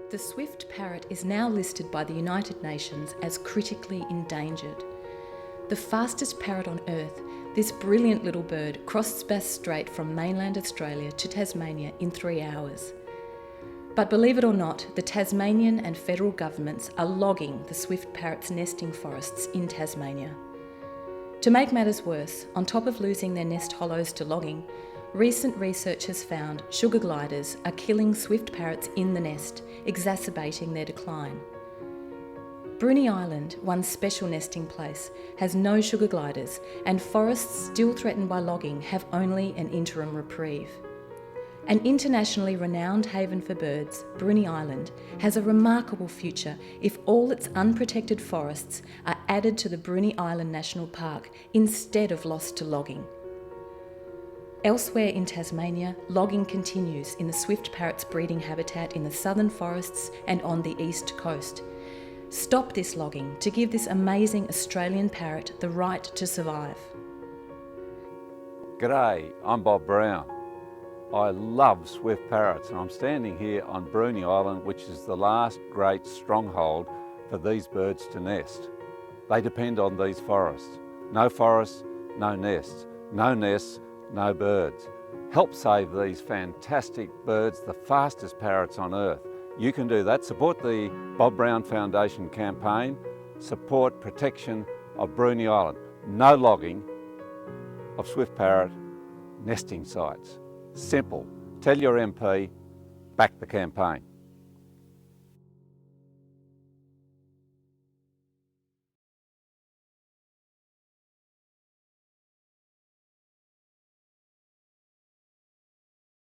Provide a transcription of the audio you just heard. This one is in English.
The swift parrot is now listed by the United Nations as critically endangered. The fastest parrot on Earth, this brilliant little bird crossed Bass Strait from mainland Australia to Tasmania in 3 hours. But believe it or not, the Tasmanian and federal governments are logging the swift parrot's nesting forests in Tasmania. To make matters worse, on top of losing their nest hollows to logging, recent research has found sugar gliders are killing swift parrots in the nest, exacerbating their decline. Bruny Island, one special nesting place, has no sugar gliders, and forests still threatened by logging have only an interim reprieve. An internationally renowned haven for birds, Bruny Island has a remarkable future if all its unprotected forests are added to the Bruny Island National Park instead of lost to logging. Elsewhere in Tasmania, logging continues in the swift parrot's breeding habitat in the southern forests and on the east coast. Stop this logging to give this amazing Australian parrot the right to survive. G'day, I'm Bob Brown. I love swift parrots, and I'm standing here on Bruny Island, which is the last great stronghold for these birds to nest. They depend on these forests. No forests, no nests. No nests, no birds. Help save these fantastic birds, the fastest parrots on Earth. You can do that. Support the Bob Brown Foundation campaign. Support protection of Bruny Island. No logging of swift parrot nesting sites. Simple. Tell your MP, back the campaign.